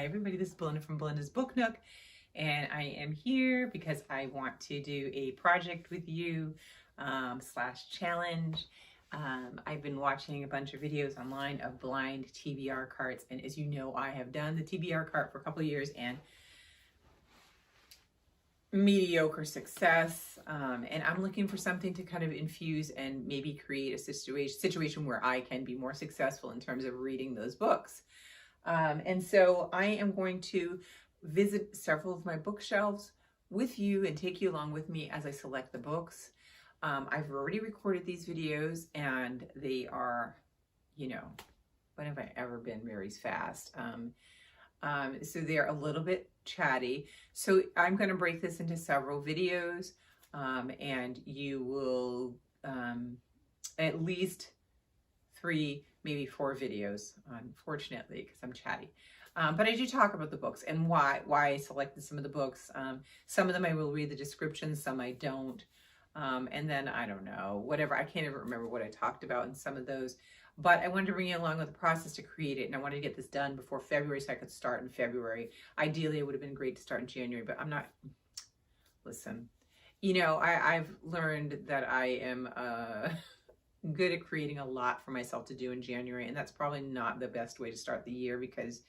everybody, this is Belinda from Belinda's Book Nook, and I am here because I want to do a project with you slash challenge. I've been watching a bunch of videos online of blind TBR cards, and as you know, I have done the TBR card for a couple of years and mediocre success, and I'm looking for something to kind of infuse and maybe create a situation where I can be more successful in terms of reading those books. And so I am going to visit several of my bookshelves with you and take you along with me as I select the books. I've already recorded these videos and they are, you know, when have I ever been very fast? So they're a little bit chatty. So I'm going to break this into several videos, and you will at least 3, maybe 4 videos, unfortunately, because I'm chatty. But I do talk about the books and why I selected some of the books. Some of them I will read the descriptions, some I don't. And then I don't know, whatever. I can't even remember what I talked about in some of those. But I wanted to bring you along with the process to create it, and I wanted to get this done before February so I could start in February. Ideally, it would have been great to start in January, but I'm not. Listen, you know, I've learned that I am good at creating a lot for myself to do in January, and that's probably not the best way to start the year, because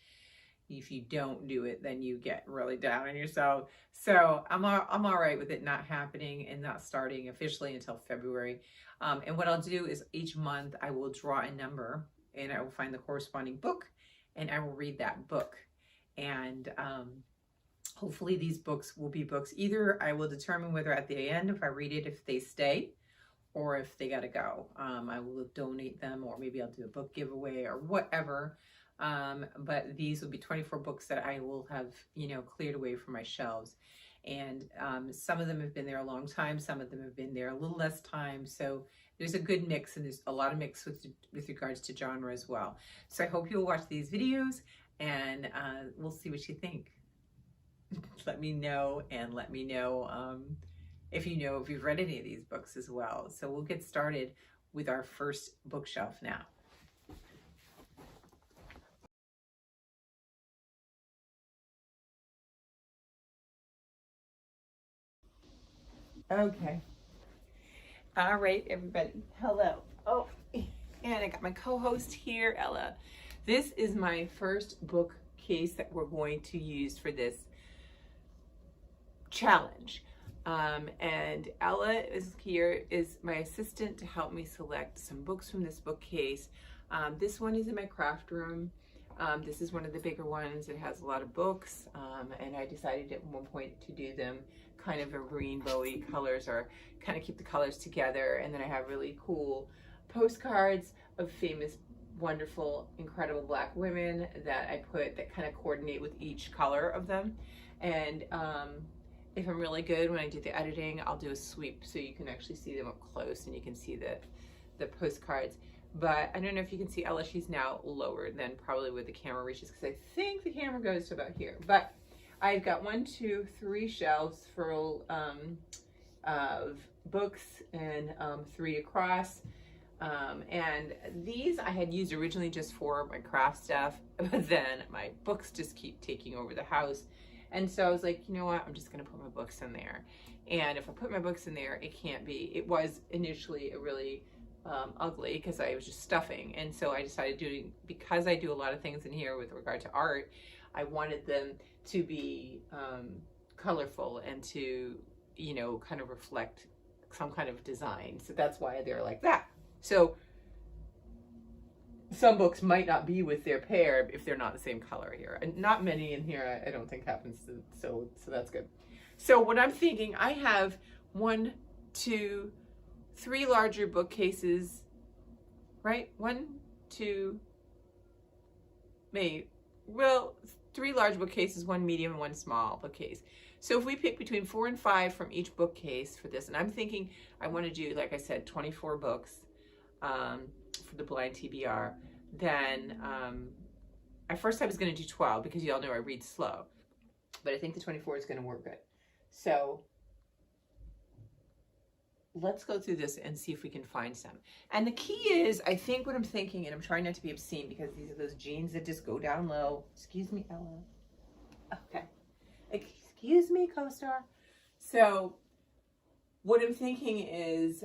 if you don't do it, then you get really down on yourself. So I'm all right with it not happening and not starting officially until February. And what I'll do is each month I will draw a number and I will find the corresponding book and I will read that book. And hopefully these books will be books. Either I will determine whether at the end, if I read it, if they stay or if they gotta go. I will donate them, or maybe I'll do a book giveaway or whatever. But these will be 24 books that I will have, you know, cleared away from my shelves. And some of them have been there a long time. Some of them have been there a little less time. So there's a good mix, and there's a lot of mix with regards to genre as well. So I hope you'll watch these videos, and we'll see what you think. Let me know, and let me know if you've read any of these books as well. So we'll get started with our first bookshelf now. Okay. All right, everybody. Hello. Oh, and I got my co-host here, Ella. This is my first bookcase that we're going to use for this challenge. And Ella is here, is my assistant to help me select some books from this bookcase. This one is in my craft room. This is one of the bigger ones. It has a lot of books, and I decided at one point to do them kind of a rainbowy colors, or kind of keep the colors together. And then I have really cool postcards of famous, wonderful, incredible Black women that I put that kind of coordinate with each color of them. And if I'm really good when I do the editing, I'll do a sweep so you can actually see them up close and you can see the postcards. But I don't know if you can see Ella, she's now lower than probably where the camera reaches, because I think the camera goes to about here. But I've got 1, 2, 3 shelves full of books, and 3 across. And these I had used originally just for my craft stuff, but then my books just keep taking over the house. And so I was like, you know what, I'm just gonna put my books in there. And if I put my books in there, it was initially a really ugly, because I was just stuffing. And so I decided because I do a lot of things in here with regard to art, I wanted them to be colorful and to, you know, kind of reflect some kind of design. So that's why they're like that. So some books might not be with their pair if they're not the same color here. And not many in here, I don't think happens. So that's good. So what I'm thinking, I have 1, 2, 3 larger bookcases, right? 1, 2, maybe, well, 3 large bookcases, 1 medium and 1 small bookcase. So if we pick between 4 and 5 from each bookcase for this, and I'm thinking I want to do, like I said, 24 books for the blind TBR, then at first I was going to do 12 because you all know I read slow, but I think the 24 is going to work good. So let's go through this and see if we can find some. And the key is, I think what I'm thinking, and I'm trying not to be obscene because these are those jeans that just go down low. Excuse me, Ella. Okay. Excuse me, co-star. So what I'm thinking is,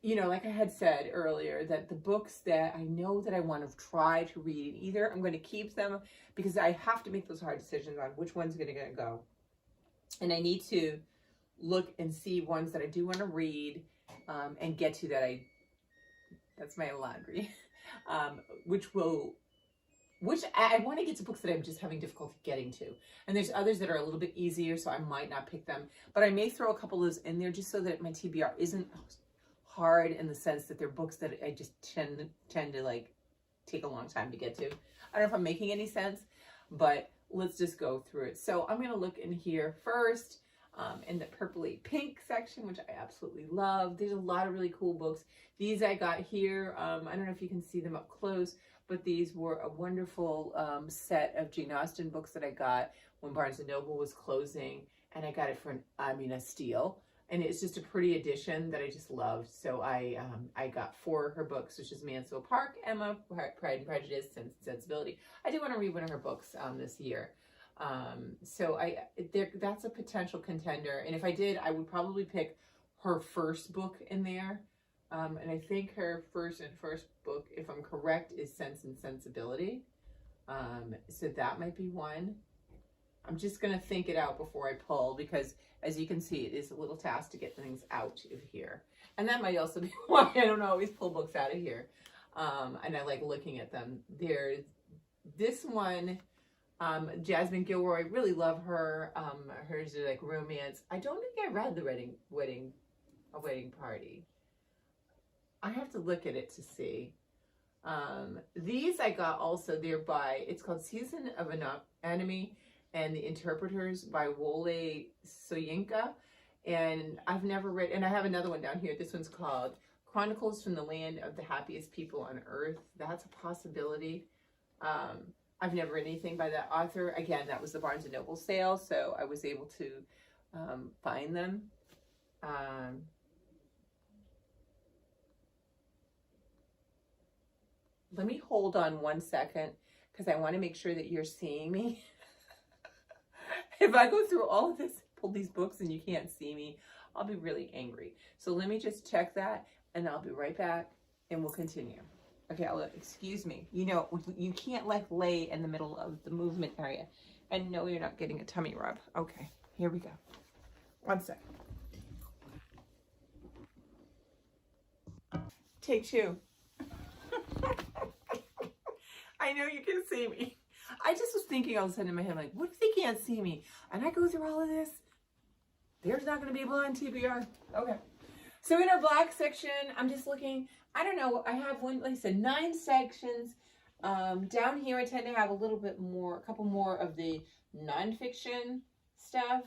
you know, like I had said earlier, that the books that I know that I want to try to read, either I'm going to keep them because I have to make those hard decisions on which one's going to go. And I need to look and see ones that I do want to read and get to that's my laundry, which I want to get to books that I'm just having difficulty getting to. And there's others that are a little bit easier, so I might not pick them. But I may throw a couple of those in there just so that my TBR isn't hard in the sense that they're books that I just tend to like take a long time to get to. I don't know if I'm making any sense, but let's just go through it. So I'm going to look in here first in the purpley pink section, which I absolutely love. There's a lot of really cool books. These I got here. I don't know if you can see them up close, but these were a wonderful set of Jane Austen books that I got when Barnes & Noble was closing, and I got it for a steal. And it's just a pretty edition that I just loved. So I got 4 of her books, which is Mansfield Park, Emma, Pride and Prejudice, Sense and Sensibility. I do want to read one of her books this year. So that's a potential contender. And if I did, I would probably pick her first book in there. And I think her first book, if I'm correct, is Sense and Sensibility. So that might be one. I'm just going to think it out before I pull, because as you can see, it is a little task to get things out of here. And that might also be why I don't always pull books out of here. And I like looking at them. There's this one, Jasmine Gilroy, really love her. Hers are like romance. I don't think I read The Wedding Party. I have to look at it to see. These I got also there by, it's called Season of an Enemy and the Interpreters by Wole Soyinka. And I've never read, and I have another one down here. This one's called Chronicles from the Land of the Happiest People on Earth. That's a possibility. I've never read anything by that author. Again, that was the Barnes & Noble sale, so I was able to find them. Let me hold on one second, because I want to make sure that you're seeing me. If I go through all of this, pull these books, and you can't see me, I'll be really angry. So let me just check that, and I'll be right back, and we'll continue. Okay, excuse me. You know, you can't like lay in the middle of the movement area. And no, you're not getting a tummy rub. Okay, here we go. One second. Take 2. I know you can see me. I just was thinking all of a sudden in my head, like, what if they can't see me? And I go through all of this. There's not going to be a blind TBR. Okay. So in our black section, I'm just looking. I don't know. I have one, like I said, 9 sections. Down here, I tend to have a couple more of the nonfiction stuff.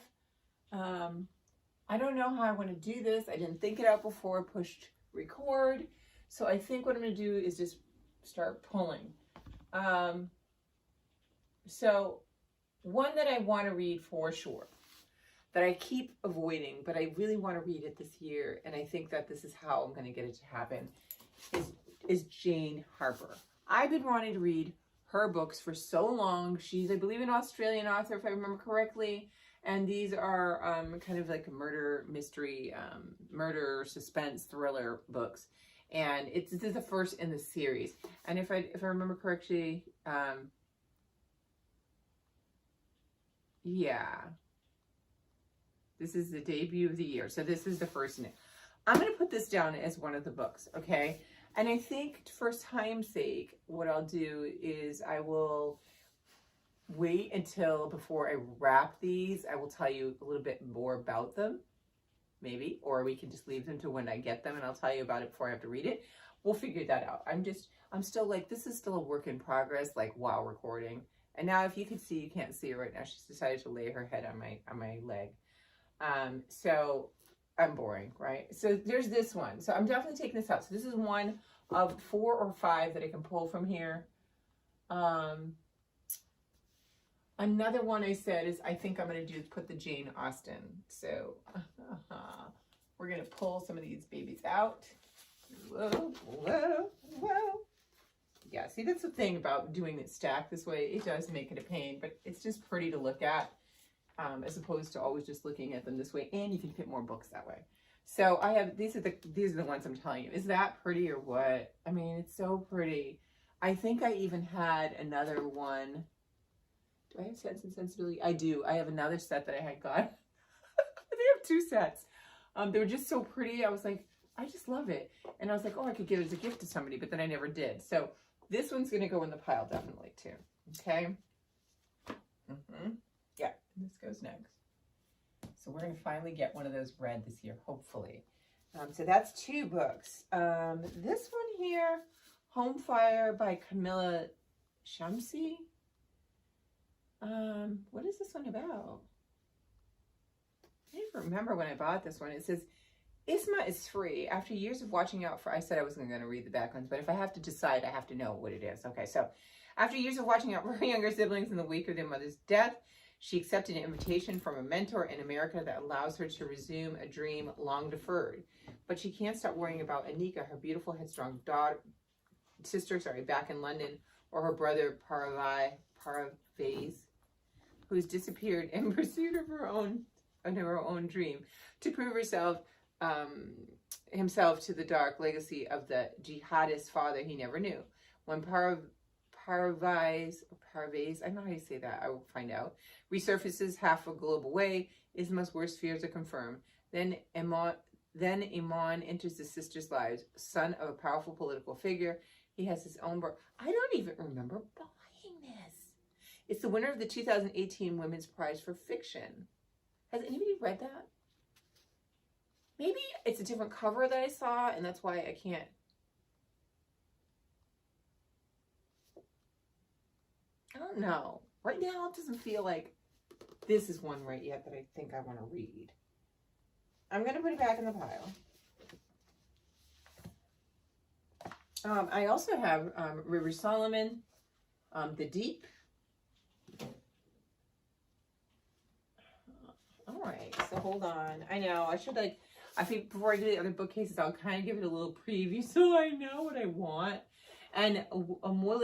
I don't know how I want to do this. I didn't think it out before I pushed record. So I think what I'm going to do is just start pulling. So one that I want to read for sure, that I keep avoiding, but I really want to read it this year, and I think that this is how I'm going to get it to happen, is Jane Harper. I've been wanting to read her books for so long. She's, I believe, an Australian author, if I remember correctly, and these are kind of like a murder mystery, murder suspense thriller books. And this is the first in the series. And if I remember correctly, yeah, this is the debut of the year. So this is the first in it. I'm going to put this down as one of the books, okay? And I think for time's sake, what I'll do is I will wait until before I wrap these. I will tell you a little bit more about them, maybe, or we can just leave them to when I get them and I'll tell you about it before I have to read it. We'll figure that out. I'm still like, this is still a work in progress, like while recording. And now if you can see, you can't see her right now. She's decided to lay her head on my leg. So I'm boring, right? So there's this one. So I'm definitely taking this out. So this is one of 4 or 5 that I can pull from here. Another one I said is I think I'm going to do is put the Jane Austen. So we're going to pull some of these babies out. Whoa, whoa, whoa. Yeah, see See, that's the thing about doing it stacked this way. It does make it a pain, but it's just pretty to look at, as opposed to always just looking at them this way. And you can fit more books that way. So I have, these are the ones I'm telling you. Is that pretty or what? I mean, it's so pretty. I think I even had another one. Do I have Sense and Sensibility? I do. I have another set that I had got. They have 2 sets. They were just so pretty. I was like, I just love it. And I was like, oh, I could give it as a gift to somebody, but then I never did. So this one's going to go in the pile definitely too. Okay. Yeah, this goes next. So we're going to finally get one of those read this year, hopefully. So that's 2 books. This one here, Home Fire by Camilla Shamsi. What is this one about? I don't even remember when I bought this one. It says, Isma is free. After years of watching out for, I said I wasn't going to read the back ones, but if I have to decide, I have to know what it is. Okay, so after years of watching out for her younger siblings in the wake of their mother's death, she accepted an invitation from a mentor in America that allows her to resume a dream long deferred. But she can't stop worrying about Anika, her beautiful, headstrong sister, back in London, or her brother Parvez, who's disappeared in pursuit of her own dream to prove himself to the dark legacy of the jihadist father he never knew. When Parvez, I don't know how you say that, I will find out, resurfaces half a globe away, Isma's worst fears are confirmed. Then Iman enters the sisters' lives, son of a powerful political figure. He has his own book. I don't even remember buying this. It's the winner of the 2018 Women's Prize for Fiction. Has anybody read that? Maybe it's a different cover that I saw, and that's why I can't. I don't know. Right now, it doesn't feel like this is one right yet that I think I want to read. I'm going to put it back in the pile. I also have River Solomon, The Deep. All right, so hold on. I know, I should I think before I do the other bookcases, I'll kind of give it a little preview so I know what I want. And Wole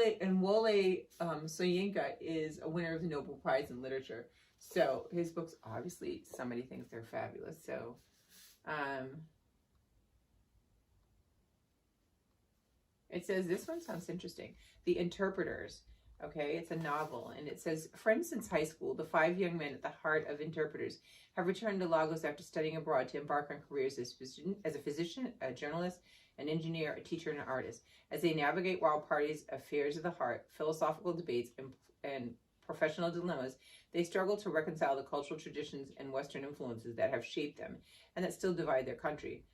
Soyinka is a winner of the Nobel Prize in Literature. So his books, obviously, somebody thinks they're fabulous. So, it says, this one sounds interesting. The Interpreters. Okay, it's a novel, and it says, friends since high school, the 5 young men at the heart of Interpreters have returned to Lagos after studying abroad to embark on careers as a physician, a journalist, an engineer, a teacher, and an artist. As they navigate wild parties, affairs of the heart, philosophical debates, and professional dilemmas, they struggle to reconcile the cultural traditions and Western influences that have shaped them and that still divide their country.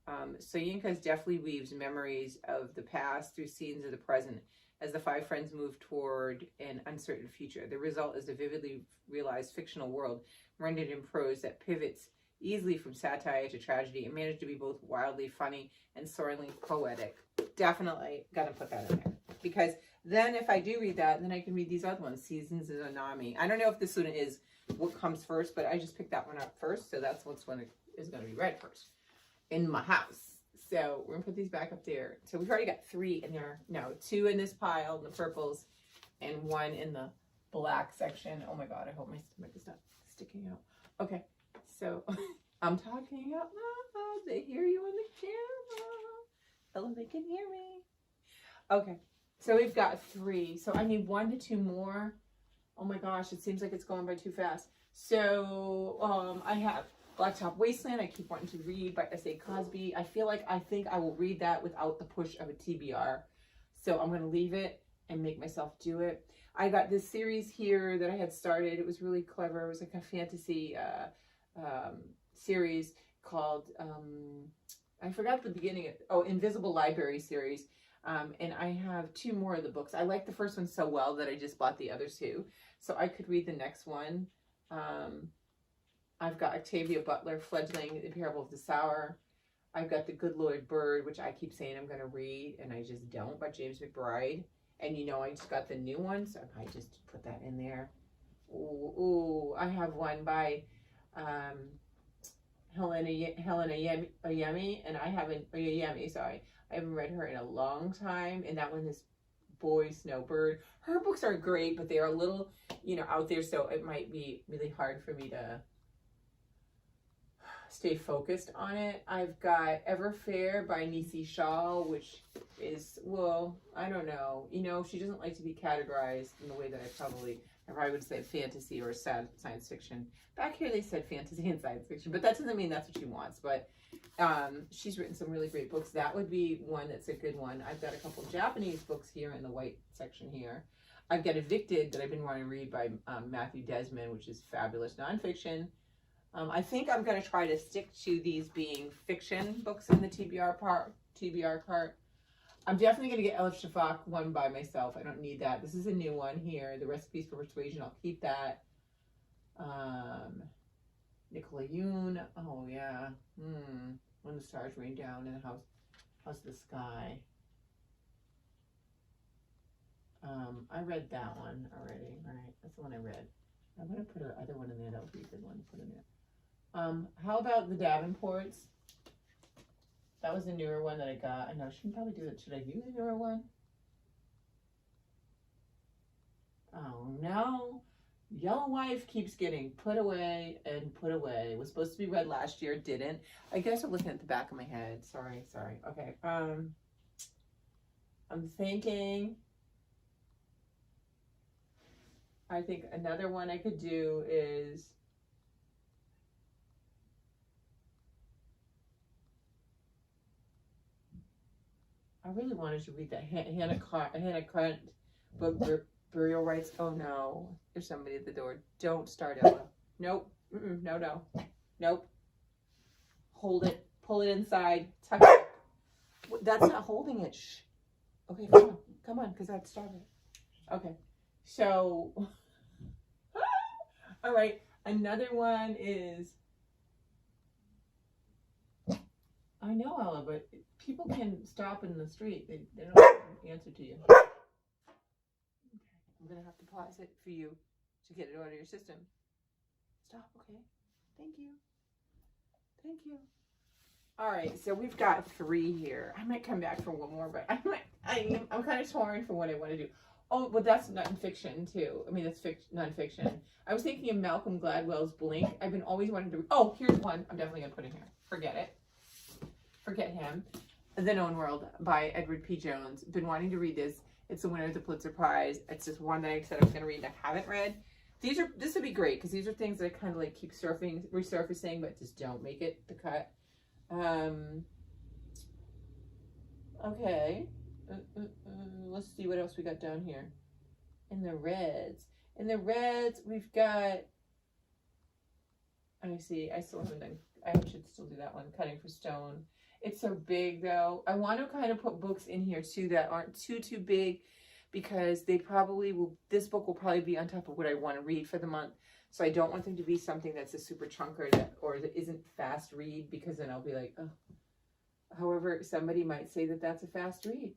Soyinka deftly weaves memories of the past through scenes of the present as the 5 friends move toward an uncertain future. The result is a vividly realized fictional world rendered in prose that pivots easily from satire to tragedy and managed to be both wildly funny and soaringly poetic. Definitely gotta put that in there. Because then if I do read that, then I can read these other ones, Seasons of Anami. I don't know if this one is what comes first, but I just picked that one up first, so that's what's one is going to be read first in my house. So we're going to put these back up there. So we've already got 3 in there. No, 2 in this pile, in the purples, and 1 in the black section. Oh my God, I hope my stomach is not sticking out. Okay, so I'm talking out loud. They hear you on the camera. Hello, they can hear me. Okay, so we've got 3. So I need 1 to 2 more. Oh my gosh, it seems like it's going by too fast. So I have Blacktop Wasteland, I keep wanting to read by S.A. Cosby. I think I will read that without the push of a TBR. So I'm going to leave it and make myself do it. I got this series here that I had started. It was really clever. It was like a fantasy series called, I forgot the beginning. Invisible Library series. And I have 2 more of the books. I like the first one so well that I just bought the other 2. So I could read the next one. I've got Octavia Butler, Fledgling, The Parable of the Sower. I've got The Good Lord Bird, which I keep saying I'm going to read, and I just don't, by James McBride. And I just got the new one, so I might just put that in there. Ooh, I have one by Helena Yemi, and I haven't read her in a long time, and that one is Boy Snowbird. Her books are great, but they are a little, you know, out there, so it might be really hard for me to stay focused on it. I've got Everfair by Nisi Shaw, which is, well, I don't know. You know, she doesn't like to be categorized in the way that I probably would say fantasy or science fiction. Back here they said fantasy and science fiction, but that doesn't mean that's what she wants. But she's written some really great books. That would be one that's a good one. I've got a couple Japanese books here in the white section here. I've got Evicted that I've been wanting to read by Matthew Desmond, which is fabulous nonfiction. I think I'm going to try to stick to these being fiction books in the TBR cart. I'm definitely going to get Elif Shafak one by myself. I don't need that. This is a new one here. The Recipes for Persuasion. I'll keep that. Nicola Yoon. Oh, yeah. When the Stars Rain Down in the House of the Sky. I read that one already. All right. That's the one I read. I'm going to put her other one in there. That would be a good one to put in there. How about the Davenports? That was the newer one that I got. I know I shouldn't probably do that. Should I do the newer one? Oh no. Yellow Wife keeps getting put away and put away. It was supposed to be read last year, didn't. I guess I'm looking at the back of my head. Sorry. Okay. I'm thinking. I think another one I could do is I really wanted to read that Hannah Kant book, Burial Rites. Oh no, there's somebody at the door. Don't start, Ella. Nope. No. Nope. Hold it. Pull it inside. Tuck it. That's not holding it. Shh. Okay, come on, because I'd start it. Okay, so. All right, another one is, I know, Ella, but people can stop in the street. They don't answer to you. Okay, I'm going to have to pause it for you to get it out of your system. Stop, okay? Thank you. All right, so we've got 3 here. I might come back for one more, but I'm kind of torn for what I want to do. Oh, but that's nonfiction too. I mean, that's nonfiction. I was thinking of Malcolm Gladwell's Blink. I've been always wanting to. Oh, here's one. I'm definitely gonna put in here. Forget it. Forget him. The Known World by Edward P. Jones. Been wanting to read this. It's the winner of the Pulitzer Prize. It's just one that I said I was gonna read and I haven't read. This would be great because these are things that I kind of like keep resurfacing, but just don't make it the cut. Okay. Let's see what else we got down here. In the reds, we've got. I see. I still haven't done. I should still do that one. Cutting for Stone. It's so big though. I want to kind of put books in here too that aren't too big, because they probably will. This book will probably be on top of what I want to read for the month. So I don't want them to be something that's a super chunker or that isn't fast read, because then I'll be like, oh. However, somebody might say that that's a fast read.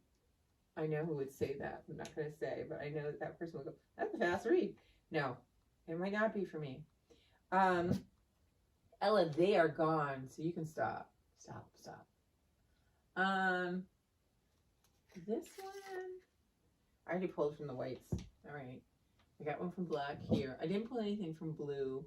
I know who would say that. I'm not going to say, but I know that person will go, that's a fast read. No, it might not be for me. Ella, they are gone, so you can stop. Stop. This one, I already pulled from the whites. All right. I got one from black here. I didn't pull anything from blue.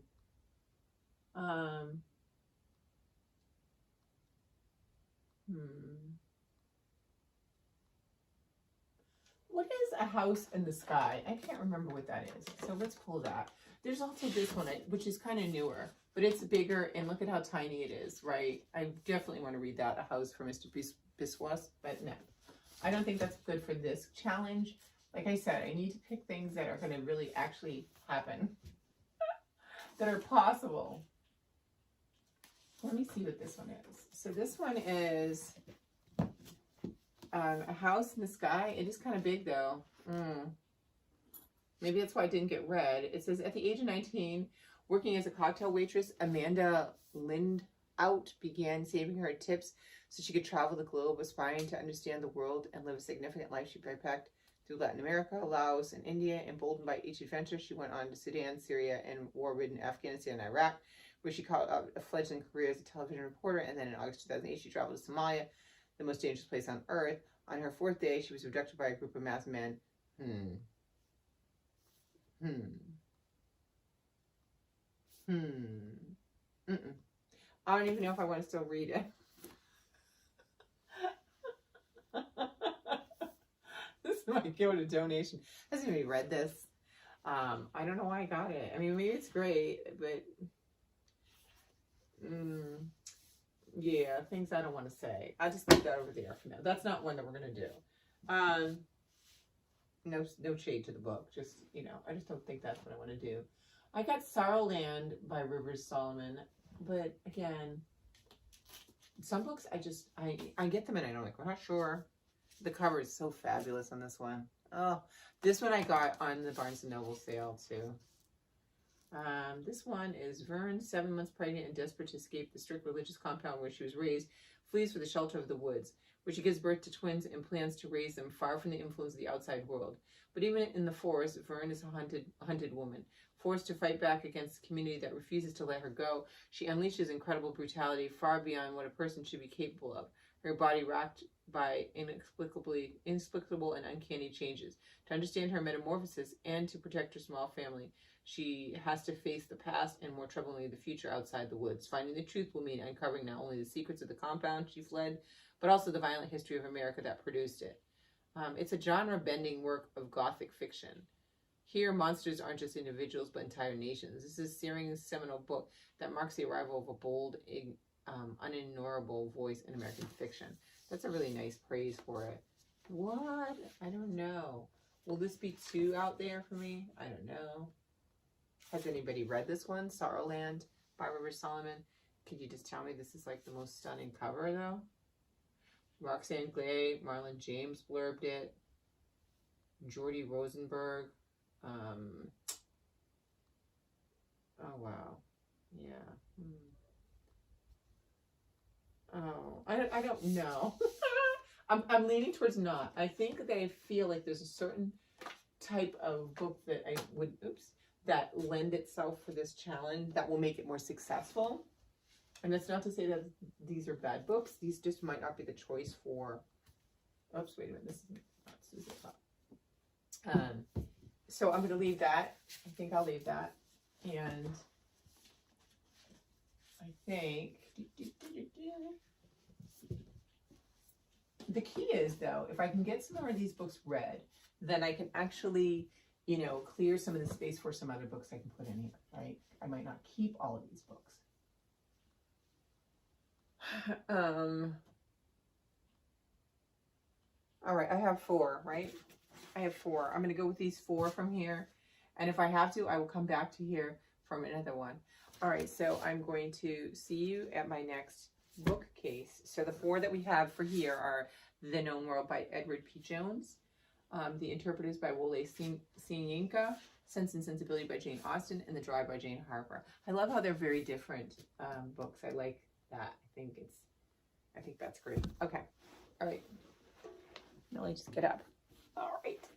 What is A House in the Sky? I can't remember what that is. So let's pull that. There's also this one, which is kind of newer, but it's bigger, and look at how tiny it is, right? I definitely want to read that, A House for Mr. Biswas, but no. I don't think that's good for this challenge. Like I said, I need to pick things that are going to really actually happen, that are possible. Let me see what this one is. So this one is A House in the Sky. It is kind of big though. Maybe that's why it didn't get read. It says, at the age of 19, working as a cocktail waitress, Amanda Lindout began saving her tips so she could travel the globe, aspiring to understand the world and live a significant life. She backpacked through Latin America, Laos, and India. Emboldened by each adventure, she went on to Sudan, Syria, and war-ridden Afghanistan and Iraq, where she caught a fledgling career as a television reporter. And then in August 2008, she traveled to Somalia, the most dangerous place on earth. On her fourth day, she was abducted by a group of masked men. I don't even know if I want to still read it. This might go to donation. Hasn't even read this. I don't know why I got it. I mean, maybe it's great, but yeah, things I don't want to say. I just put that over there for now. That's not one that we're gonna do. No shade to the book. Just, you know, I just don't think that's what I want to do. I got Sorrowland by Rivers Solomon, but again, some books I get them and I don't like. I'm not sure. The cover is so fabulous on this one. Oh, this one I got on the Barnes & Noble sale too. This one is Vern, 7 months pregnant and desperate to escape the strict religious compound where she was raised, flees for the shelter of the woods, where she gives birth to twins and plans to raise them far from the influence of the outside world. But even in the forest, Vern is a hunted woman. Forced to fight back against a community that refuses to let her go, she unleashes incredible brutality far beyond what a person should be capable of, her body racked by inexplicable and uncanny changes. To understand her metamorphosis and to protect her small family, she has to face the past and, more troublingly, the future outside the woods. Finding the truth will mean uncovering not only the secrets of the compound she fled, but also the violent history of America that produced it. It's a genre-bending work of Gothic fiction. Here, monsters aren't just individuals, but entire nations. This is Searing's seminal book that marks the arrival of a bold, unignorable voice in American fiction. That's a really nice praise for it. What? I don't know. Will this be too out there for me? I don't know. Has anybody read this one? Sorrowland by Rivers Solomon. Could you just tell me this is like the most stunning cover, though? Roxane Gay, Marlon James blurbed it. Jordy Rosenberg. Oh, wow. Yeah. Oh, I don't know. I'm leaning towards not. I think that I feel like there's a certain type of book that I would, that lend itself for this challenge that will make it more successful. And that's not to say that these are bad books. These just might not be the choice for, wait a minute, this is the top. So I'm going to leave that. I think I'll leave that. And I think the key is, though, if I can get some more of these books read, then I can actually, you know, clear some of the space for some other books I can put in here, right? I might not keep all of these books. All right, I have 4, right? I have 4. I'm going to go with these 4 from here. And if I have to, I will come back to here from another one. All right, so I'm going to see you at my next bookcase. So the 4 that we have for here are The Known World by Edward P. Jones, The Interpreters by Wole Soyinka, Sense and Sensibility by Jane Austen, and The Drive by Jane Harper. I love how they're very different books. I like that. I think that's great. Okay. All right. Now let's just get up. All right.